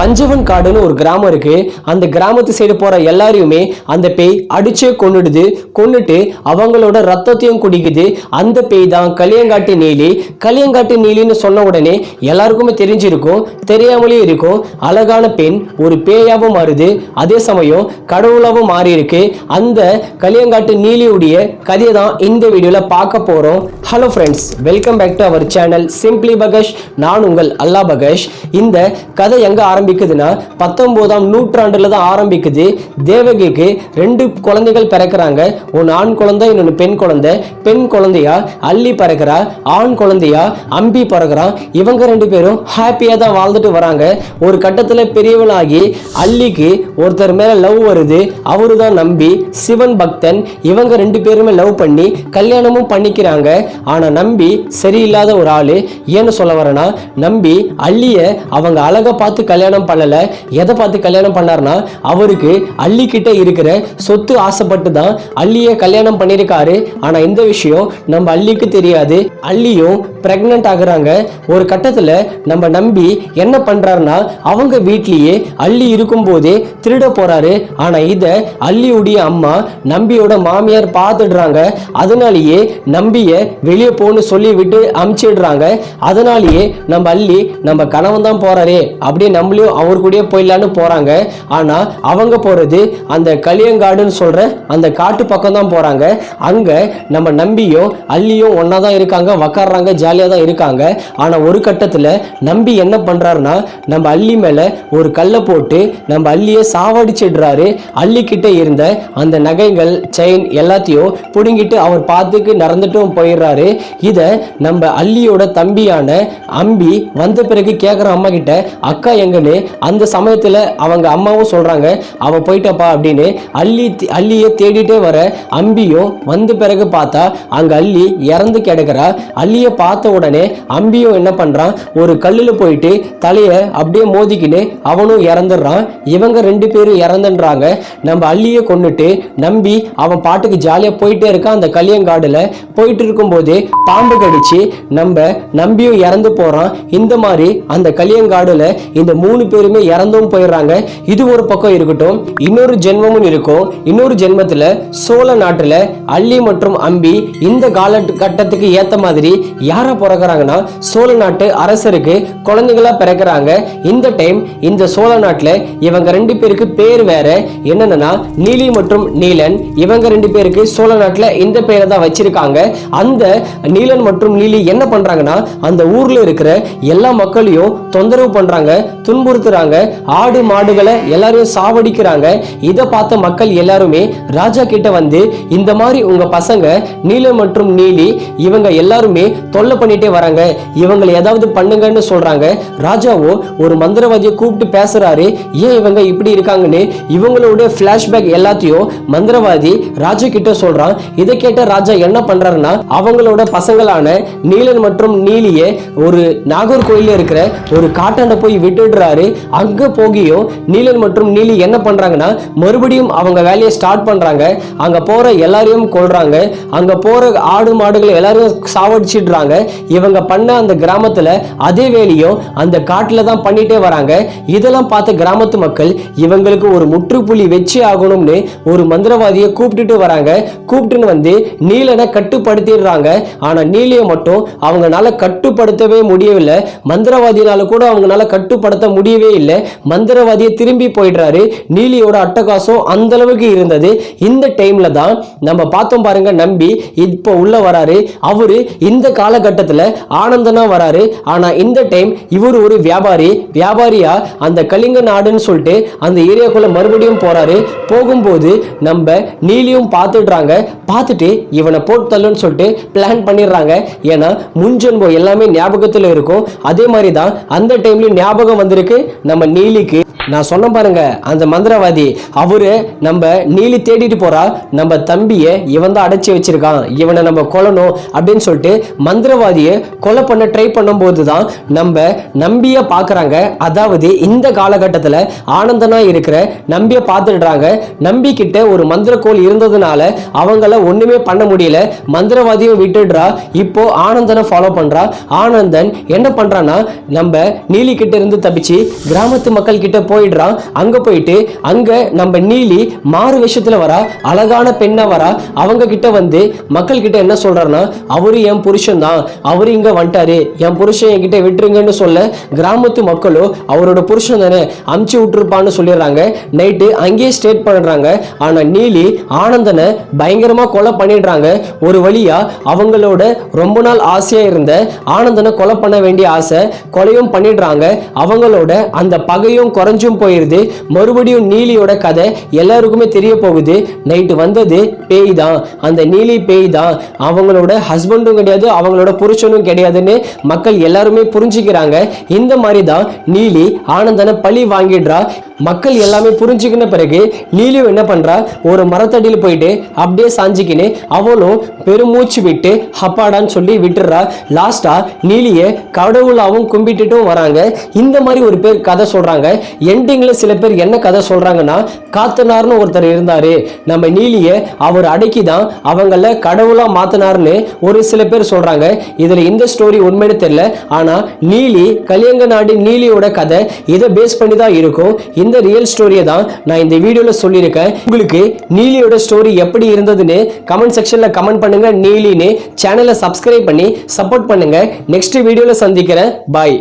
பஞ்சவன் காடுன்னு ஒரு கிராமம் இருக்கு. அந்த கிராமத்து சைடு போற எல்லாரையுமே அந்த பேய் அடிச்சே கொன்னுட்டு அவங்களோட ரத்தத்தையும் குடிக்குது. அந்த பேய் தான் களியங்காட்டு நீலி. களியங்காட்டு நீலின்னு சொன்ன உடனே எல்லாருக்குமே தெரிஞ்சிருக்கும், தெரியாமலே இருக்கும். அழகான பெண் ஒரு பேயாவும் மாறுது, அதே சமயம் கடவுளாவும் மாறி இருக்கு. அந்த களியங்காட்டு நீலியுடைய கதையை தான் இந்த வீடியோல பார்க்க போறோம். Hello friends, welcome back to our channel simply பகஷ். நான் உங்கள் அல்லா பகஷ். இந்த கதை எங்க ஆரம்பிக்குதுன்னா 19ஆம் நூற்றாண்டுல தான் ஆரம்பிக்குது. தேவகிக்கு 2 குழந்தைகள் பிறக்கிறாங்க. ஒன்னு ஆண் குழந்தை, இன்னொன்னு பெண் குழந்தை. பெண் குழந்தையா அள்ளி பிறக்கிறா, ஆண் குழந்தையா அம்பி பிறக்கிறான். இவங்க 2 பேரும் ஹாப்பியா தான் வாழ்ந்துட்டு வராங்க. ஒரு கட்டத்துல பெரியவளாகி அள்ளிக்கு ஒருத்தர் மேல லவ் வருது. அவரு தான் நம்பி, சிவன் பக்தன். இவங்க 2 பேருமே லவ் பண்ணி கல்யாணமும் பண்ணிக்கிறாங்க. ஆனா நம்பி சரியில்லாத ஒரு ஆளு. ஏன்னு சொல்ல வரேன்னா, நம்பி அள்ளிய அவங்க அழகை பார்த்து கல்யாணம் பண்ணல. எதை பார்த்து கல்யாணம் பண்ணார்னா, அவருக்கு அள்ளி கிட்ட இருக்கிற சொத்து ஆசைப்பட்டு தான் அள்ளிய கல்யாணம் பண்ணியிருக்காரு. ஆனா இந்த விஷயம் நம்ம அள்ளிக்கு தெரியாது. அள்ளியும் பிரெக்னன்ட் ஆகுறாங்க. ஒரு கட்டத்துல நம்ம நம்பி என்ன பண்றாருன்னா, அவங்க வீட்லயே அள்ளி இருக்கும் போதே திருட போறாரு. ஆனா இத அள்ளியுடைய அம்மா நம்பியோட மாமியார் பார்த்துடுறாங்க. அதனாலேயே நம்பிய வெளியே போன்னு சொல்லி விட்டு அமுச்சிடுறாங்க. அதனாலேயே நம்ம அள்ளி நம்ம கணவன் தான் போறாரே அப்படியே நம்மளையும் அவர் கூடயே போயிடலான்னு போறாங்க. ஆனா அவங்க போறது அந்த களியங்காடுன்னு சொல்ற அந்த காட்டு பக்கம் தான் போறாங்க. அங்க நம்ம நம்பியும் அள்ளியும் ஒன்னா தான் இருக்காங்க, உக்காடுறாங்க, ஜாலியா தான் இருக்காங்க. ஆனா ஒரு கட்டத்துல நம்பி என்ன பண்றாருன்னா, நம்ம அள்ளி மேல ஒரு கல்லை போட்டு நம்ம அள்ளிய சாவடிச்சிடுறாரு. அள்ளி கிட்ட இருந்த அந்த நகைகள், செயின் எல்லாத்தையும் புடுங்கிட்டு அவர் பார்த்துக்கு நடந்துட்டும் போயிடுறாரு. இத நம்ம அள்ளியோட தம்பியான அம்பி வந்த பிறகு கேட்குற அம்மா கிட்ட, அக்கா எங்கன்னு. அந்த சமயத்துல அவங்க அம்மாவும் சொல்றாங்க, அவ போயிட்டப்பா அப்படின்னு. அள்ளியை தேடிட்டே வர அம்பியும் வந்த பிறகு பார்த்தா அங்க அள்ளி இறந்து கிடக்குறா. அள்ளிய பார்த்த உடனே அம்பியும் என்ன பண்றான், ஒரு கல்லுல போயிட்டு தலைய அப்படியே மோதிக்கின்னு அவனும் இறந்துடுறான். இவங்க 2 பேரும் இறந்துன்றாங்க. நம்ம அள்ளியை கொன்னுட்டு நம்பி அவன் பாட்டுக்கு ஜாலியா போயிட்டே இருக்கான். அந்த களியங்காடுல போயிட்டு இருக்கும் போதே பாம்பு கடிச்சு நம்ம நம்பியும் இறந்து போறான். இந்த மாதிரி அந்த களியங்காடுல இந்த 3 பேருமே இறந்தும் போயிடுறாங்க. இது ஒரு பக்கம் இருக்கட்டும், இன்னொரு ஜென்மமும் இருக்கும். இன்னொரு ஜென்மத்துல சோழ நாட்டுல அள்ளி மற்றும் அம்பி இந்த காலகட்டத்துக்கு ஏத்த மாதிரி யாரா பிறகுறாங்கன்னா, சோழ நாட்டு அரசருக்கு குழந்தைகளா பிறக்கிறாங்க. இந்த டைம் இந்த சோழ நாட்டுல இவங்க 2 பேருக்கு பேர் வேற. என்னன்னா நீலி மற்றும் நீலன். இவங்க 2 பேருக்கு சோழ நாட்டுல இந்த பேரை தான் வச்சிருக்காங்க. அந்த நீலன் மற்றும் நீலி என்ன பண்றாங்கன்னா, அந்த ஊர்ல இருக்கிற எல்லா மக்களையும் தொந்தரவு பண்றாங்க, துன்புறுத்துறாங்க. ஆடு மாடுகளை எல்லாரையும் சாவடிக்கிறாங்க. இதை பார்த்த மக்கள் எல்லாருமே ராஜா கிட்ட வந்து, இந்த மாதிரி உங்க பசங்க நீலன் மற்றும் நீலி இவங்க எல்லாருமே தொல்லை பண்ணிட்டே வராங்க, இவங்களை ஏதாவது பண்ணுங்கன்னு சொல்றாங்க. ராஜாவோ ஒரு மந்திரவாதியை கூப்பிட்டு பேசுறாரு. ஏன் இவங்க இப்படி இருக்காங்கன்னு இவங்களோட பிளாஷ்பேக் எல்லாத்தையும் மந்திரவாதி ராஜா கிட்ட சொல்றான். இதை கேட்ட ராஜா என்ன பண்றாருன்னா, அவங்களோட பசங்களான நீலன் மற்றும் நீலியை ஒரு நாகர்கோயில இருக்கிற ஒரு காட்டாண்ட போய் விட்டுடுறாரு. அங்க போகியும் நீலன் மற்றும் நீலி என்ன பண்றாங்கன்னா, மறுபடியும் அவங்க வேலையை ஸ்டார்ட் பண்றாங்க. அங்க போற எல்லாரையும் கொல்றாங்க. அங்க போற ஆடு மாடுகளை எல்லாரையும் சாவடிச்சிடுறாங்க. இவங்க பண்ண அந்த கிராமத்துல அதே வேலையும் அந்த காட்டுல தான் பண்ணிட்டே வராங்க. இதெல்லாம் பார்த்த கிராமத்து மக்கள் இவங்களுக்கு ஒரு முற்றுப்புள்ளி வச்சு ஆகணும்னு ஒரு மந்திரவாதியை கூப்பிட்டுட்டு வராங்க. கூப்பிட்டுன்னு வந்து நீலனை கட்டுப்படுத்திடுறாங்க. ஆனா நீலியை மட்டும் அவங்களால கட்டுப்படுத்தவே முடியவில்லை. மந்திரவாதினால கூட அவங்களால கட்டுப்படுத்த முடியவே இல்லை. மந்திரவாதியை திரும்பி போயிடுறாரு. நீலியோட அட்டகாசம் அந்த அளவுக்கு இருந்தது. இந்த டைம்ல தான் நம்ம பார்த்தோம் பாருங்க, நம்பி இப்போ உள்ள வராரு. அவரு இந்த காலகட்டத்துல ஆனந்தனா வராரு. ஆனா இந்த டைம் இவர் ஒரு வியாபாரியா அந்த கலிங்க நாடுன்னு சொல்லிட்டு அந்த ஏரியாக்குள்ள மறுபடியும் போறாரு. போகும்போது நம்ம நீலியும் பார்த்துடுறாங்க. பார்த்துட்டு இவனை போட்டு தள்ளுன்னு சொல்லிட்டு பிளான் பண்ணிடுறாங்க. ஏன்னா முன்ஜென்மம் எல்லாமே ஞாபகத்துல இருக்கும். அதே மாதிரி தான் அந்த டைம்ல ஞாபகம் வந்திருக்கு நம்ம நீலிக்கு. நான் சொன்ன பாருங்க அந்த மந்திரவாதி அவரு நம்ம நீலி தேடிட்டு போறா, நம்ம தம்பியை இவன் தான் அடைச்சி வச்சிருக்கான், இவனை நம்ம கொல்லணும் அப்படின்னு சொல்லிட்டு மந்திரவாதியை கொலை பண்ண ட்ரை பண்ணும்போது தான் நம்ம நம்பிய பாக்குறாங்க. அதாவது இந்த காலகட்டத்தில் ஆனந்தனா இருக்கிற நம்பிய பார்த்துடுறாங்க. நம்பி கிட்ட ஒரு மந்திரக்கோள் இருந்ததுனால அவங்கள ஒண்ணுமே பண்ண முடியல. மந்திரவாதியும் விட்டுடுறா. இப்போ ஆனந்தனை ஃபாலோ பண்றா. ஆனந்தன் என்ன பண்றான்னா நம்ம நீலி கிட்ட இருந்து தப்பிச்சு கிராமத்து மக்கள் கிட்ட போயிடுறான். அங்க போயிட்டு அங்க நம்ம நீலி மாறு விஷயத்துல வரா, அழகான பெண்ணா வரா. அவங்க கிட்ட வந்து மக்கள் கிட்ட என்ன சொல்றாருன்னா அவரு என் புருஷன் தான், அவரு இங்க வந்துட்டாரு, என் புருஷன் என்கிட்ட விட்டுருங்கன்னு சொல்ல கிராமத்து மக்களோ அவரோட புருஷன் தானே அமுச்சு விட்டுருப்பான்னு சொல்லிடுறாங்க. நைட்டு அங்கேயே ஸ்டேட் பண்றாங்க. ஆனா நீலி ஆனந்தனை பயங்கரமா கொலை பண்ணிடுறாங்க. ஒரு வழியா அவங்களோட ரொம்ப நாள் ஆசையா இருந்த ஆனந்தனை கொலை பண்ண வேண்டிய ஆசை கொலையும் பண்ணிடுறாங்க. அவங்களோட அந்த பகையும் குறைஞ்சும் போயிருது. மறுபடியும் நீலியோட கதை எல்லாருக்குமே தெரிய போகுது. நைட்டு வந்தது பேய் தான், அந்த நீலி பேய் தான், அவங்களோட ஹஸ்பண்டும் கிடையாது, அவங்களோட புருஷனும் கிடையாதுன்னு மக்கள் எல்லாருமே புரிஞ்சுக்கிறாங்க. இந்த மாதிரி தான் நீலி ஆனந்தனை பழி வாங்கிடுறா. மக்கள் எல்லாமே புரிஞ்சுக்கின பிறகு நீலியும் என்ன பண்றா, ஒரு மரத்தடியில் போயிட்டு அப்படியே சாஞ்சிக்கின்னு அவளும் பெருமூச்சு விட்டு ஹப்பாடான்னு சொல்லி விட்டுறா. லாஸ்டா நீலியை கடவுளாவும் கும்பிட்டுட்டும் வராங்க. இந்த மாதிரி ஒரு பேர் கதை சொல்றாங்க. எண்டிங்ல சில பேர் என்ன கதை சொல்றாங்கன்னா காத்தனார்னு ஒருத்தர் இருந்தாரு, நம்ம நீலியை அவர் அடக்கி தான் அவங்கள கடவுளா மாத்தினார்னு ஒரு சில பேர் சொல்றாங்க. இதுல இந்த ஸ்டோரி உண்மைன்னு தெரியல. ஆனா நீலி கலியங்க நாடு நீலியோட கதை இதை பேஸ் பண்ணி தான் இருக்கும். இந்த ரியல் ஸ்டோரியை தான் நான் இந்த வீடியோல சொல்லியிருக்கேன். உங்களுக்கு நீலியோட ஸ்டோரி எப்படி இருந்ததுன்னு கமெண்ட் செக்ஷன்ல கமெண்ட் பண்ணுங்க. நீலின்னு சேனலை சப்ஸ்கிரைப் பண்ணி சப்போர்ட் பண்ணுங்க. நெக்ஸ்ட் வீடியோல சந்திக்கிறேன். பாய்.